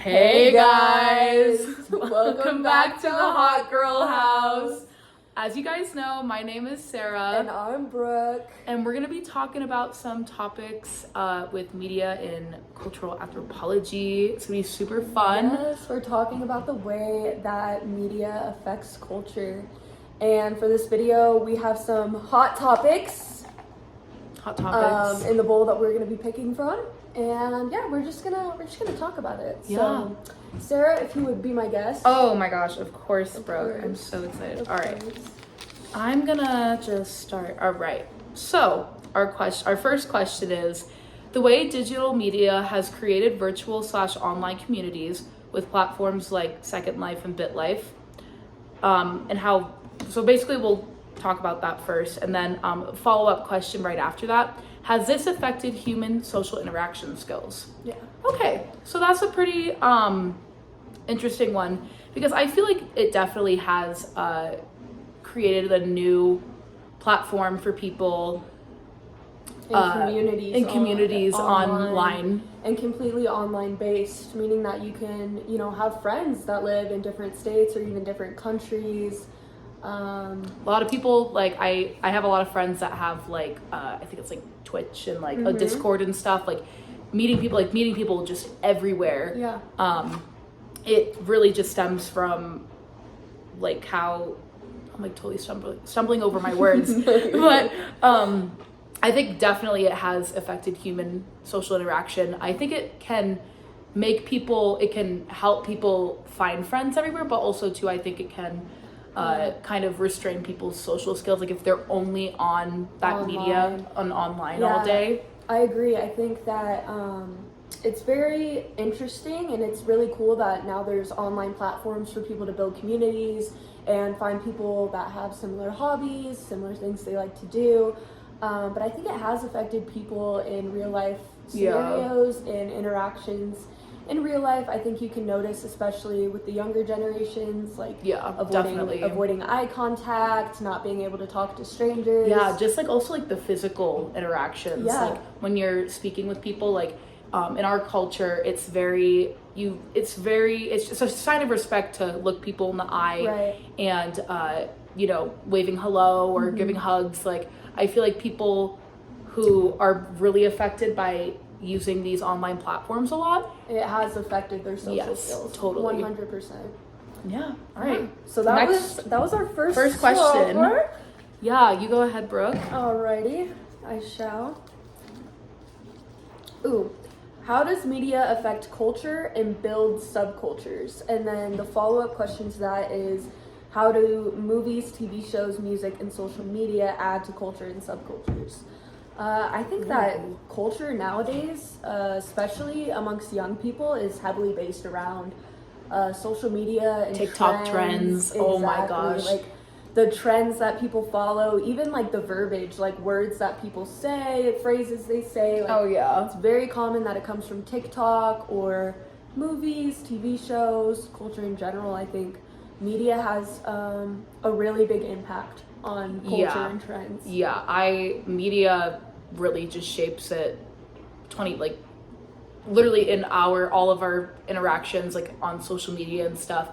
Hey guys! Welcome back to the Hot Girl House. As you guys know, my name is Sarah. And I'm Brooke. And we're going to be talking about some topics with media in cultural anthropology. It's going to be super fun. Yes, we're talking about the way that media affects culture. And for this video, we have some hot topics. Hot topics. In the bowl that we're going to be picking from. And yeah, we're just gonna talk about it. Yeah. So, Sarah, if you would be my guest. Oh my gosh, of course, bro. course. I'm so excited. Of All right. course. I'm gonna just start. All right. So our first question is, the way digital media has created virtual/online communities with platforms like Second Life and BitLife, and how. So basically, we'll talk about that first, and then follow-up question right after that. Has this affected human social interaction skills? Yeah. Okay, so that's a pretty interesting one, because I feel like it definitely has created a new platform for people in communities online. And completely online based, meaning that you can, have friends that live in different states or even different countries. A lot of people, like I have a lot of friends that have like I think it's like Twitch and like a Discord and stuff, like meeting people just everywhere. Yeah. It really just stems from like how I'm like totally stumbling over my words. But I think definitely it has affected human social interaction. I think it can help people find friends everywhere, but also too, I think it can kind of restrain people's social skills, like if they're only on that media online all day. I agree. I think that it's very interesting, and it's really cool that now there's online platforms for people to build communities and find people that have similar hobbies, similar things they like to do. But I think it has affected people in real life scenarios and interactions. In real life, I think you can notice, especially with the younger generations, like avoiding eye contact, not being able to talk to strangers. Yeah, just like also like the physical interactions. Yeah. Like when you're speaking with people, like in our culture, it's just a sign of respect to look people in the eye, right. And waving hello or giving hugs. Like I feel like people who are really affected by using these online platforms a lot, it has affected their social skills. Totally. 100%. Yeah. All right. So that was our first question. Swapper. Yeah, you go ahead, Brooke. Alrighty, I shall. Ooh, how does media affect culture and build subcultures? And then the follow-up question to that is, how do movies, TV shows, music, and social media add to culture and subcultures? I think that culture nowadays, especially amongst young people, is heavily based around social media and TikTok trends. Exactly. Oh my gosh. Like the trends that people follow, even like the verbiage, like words that people say, phrases they say. Like, it's very common that it comes from TikTok or movies, TV shows, culture in general. I think media has a really big impact on culture and trends. Media really just shapes it literally in all of our interactions, like on social media and stuff.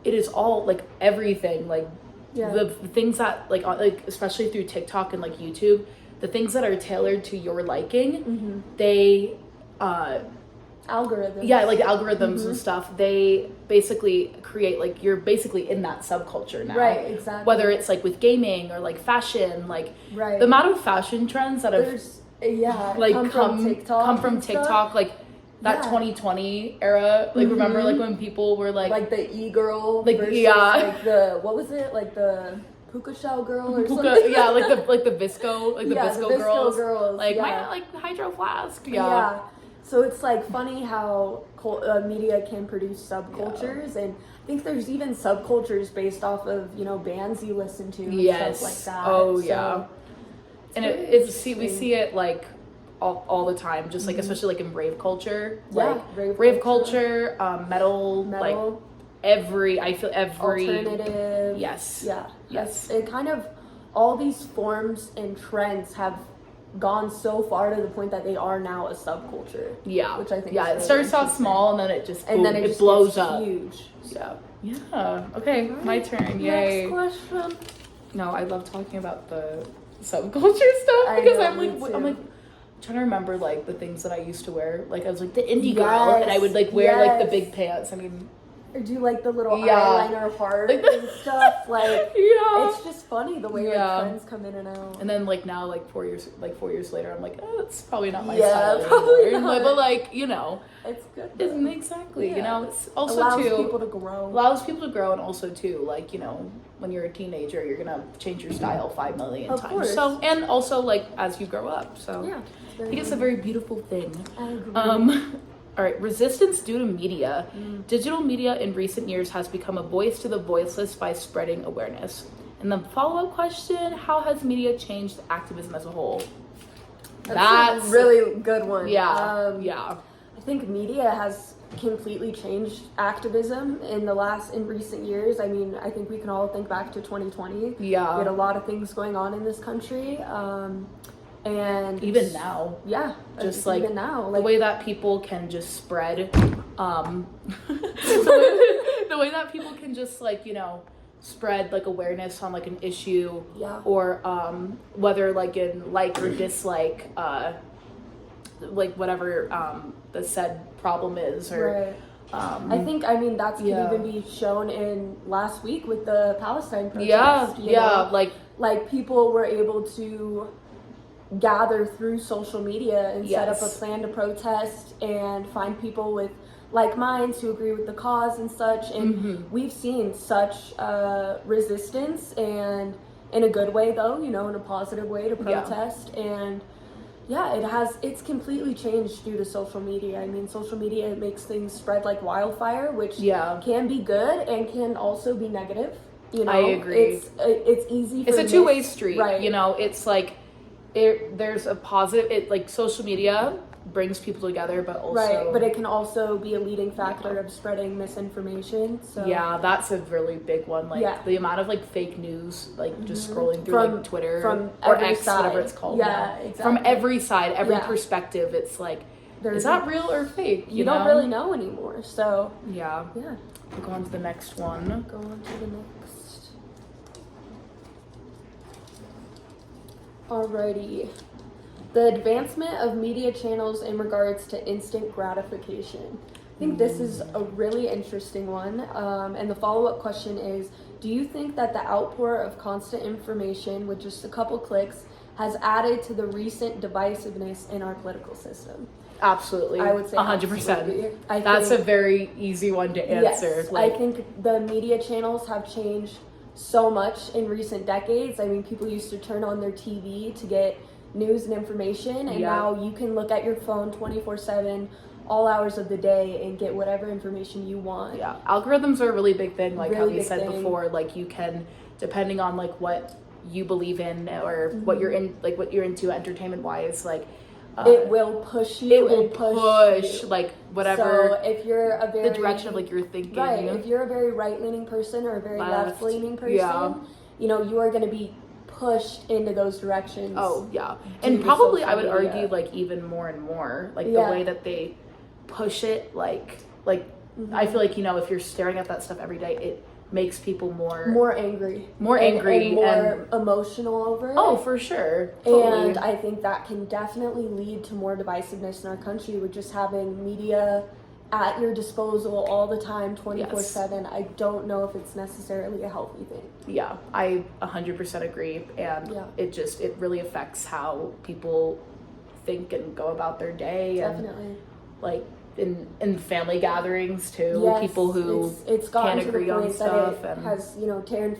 It is all like everything, like the things that like especially through TikTok and like YouTube, the things that are tailored to your liking, they algorithms. Yeah, like algorithms and stuff. They basically create, like, you're basically in that subculture now. Right, exactly. Whether it's like with gaming or like fashion, like the amount of fashion trends that come from TikTok, like that 2020 era. Like remember like when people were like the e-girl versus like the, what was it? Like the puka shell girl or something. Yeah, like the visco, like the visco girls. Like my like hydro flask. Yeah. So it's like funny how media can produce subcultures, and I think there's even subcultures based off of bands you listen to and stuff like that. Oh yeah. And we see it like all the time, just like especially like in rave culture, like rave culture, metal, like every alternative. Yes. It kind of, all these forms and trends have gone so far to the point that they are now a subculture. Yeah. Which I think yeah, is it really starts off interesting. small and then it just And then boom, it just blows gets up. huge. Yeah. Yeah. Okay, my turn. Yay. Next question. No, I love talking about the subculture stuff I because know, I'm me like too. I'm like trying to remember like the things that I used to wear. Like I was like the indie girl and I would like wear like the yes. big pants. I mean, Or do like the little Yeah. eyeliner heart Like the- and stuff. Like yeah. it's just funny the way Yeah. like trends come in and out. And then like now like 4 years later I'm like, oh, it's probably not my Yeah, style probably anymore. not. But like, you know, It's good. isn't though. exactly, you Yeah. know, it's also Allows too people to grow. allows people to grow, and also too, like, you know, when you're a teenager you're gonna change your style 5 million Of times. course. So and also like as you grow up. So Yeah. I think it's a very beautiful thing. I agree. All right, resistance due to media. Mm. Digital media in recent years has become a voice to the voiceless by spreading awareness. And the follow-up question, how has media changed activism as a whole? That's a really good one. Yeah, yeah. I think media has completely changed activism in recent years. I mean, I think we can all think back to 2020. Yeah. We had a lot of things going on in this country. And Even now. yeah, Just like even now, the like way that people can just spread the way that people can just like, you know, spread like awareness on like an issue, Yeah. or whether like in like or dislike like whatever the said problem is, or right. I mean that's could yeah. even be shown in last week with the Palestine protest. yeah, you yeah, know? Like people were able to gather through social media and set up a Yes. plan to protest and find people with like minds who agree with the cause and such. And we've seen such resistance, and in a good way though, you know, in a positive way to protest. And yeah, it's completely changed due to social media. I mean, social media makes things spread like wildfire, which can be good and can also be negative. You know, I agree. It's easy. It's a two-way street, right? You know, it's like there's a positive. It like social media brings people together, but also right. But it can also be a leading factor of spreading misinformation. So yeah, that's a really big one. Like the amount of like fake news, like just scrolling through like Twitter from or every X, side. whatever it's called. Yeah, now. exactly. From every side, every Yeah. perspective, it's like, There's is that real or fake? You know? don't really know anymore. So Yeah. yeah. We'll go on to the next one. Go on to the next. Alrighty. The advancement of media channels in regards to instant gratification. I think this is a really interesting one. And the follow-up question is, do you think that the outpour of constant information with just a couple clicks has added to the recent divisiveness in our political system? Absolutely. I would say 100%. I That's think, a very easy one to answer. Yes, I think the media channels have changed so much in recent decades. I mean, people used to turn on their TV to get news and information, and now you can look at your phone 24/7 all hours of the day and get whatever information you want. Yeah, algorithms are a really big thing, like Really how we big said thing. before. Like you can, depending on like what you believe in or what you're in, like what you're into entertainment wise, like it will push you. it will and push you. like whatever So if you're a very the direction of like you're thinking. right, if you're a very right-leaning person or a very Left. left-leaning person, Yeah. you know, you are going to be pushed into those directions. Oh yeah, due and to probably social I would media. argue like even more and more, like the Yeah. way that they push it, like I feel like, you know, if you're staring at that stuff every day, it makes people more angry, angry and more emotional over it. Oh, for sure. Totally. And I think that can definitely lead to more divisiveness in our country with just having media at your disposal all the time, 24/7. I don't know if it's necessarily a healthy thing. Yeah, I 100% agree, and it really affects how people think and go about their day. Definitely. And like in family gatherings too, Yes, people who it's gotten can't to the agree on point stuff that it and has, you know, torn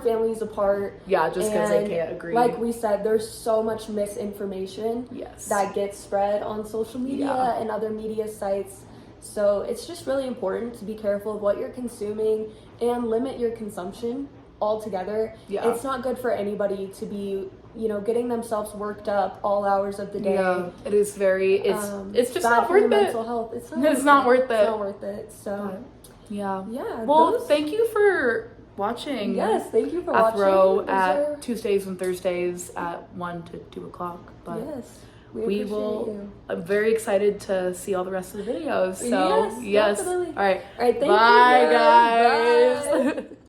families apart. yeah, just because they And can't agree. like we said, there's so much misinformation Yes. that gets spread on social media and other media sites. So it's just really important to be careful of what you're consuming and limit your consumption altogether. Yeah. It's not good for anybody to be, you know, getting themselves worked up all hours of the day. Yeah, it is very. It's just bad not for your worth it. mental health. It's Not worth it. It's not worth it. So Yeah. yeah. Well, those- thank you for watching. Yes, thank you for ATHRO watching. at Tuesdays and Thursdays at 1 to 2 o'clock. But Yes, we will. you. I'm very excited to see all the rest of the videos. So Yes, definitely. All right. All right, thank Bye, you, guys. Bye.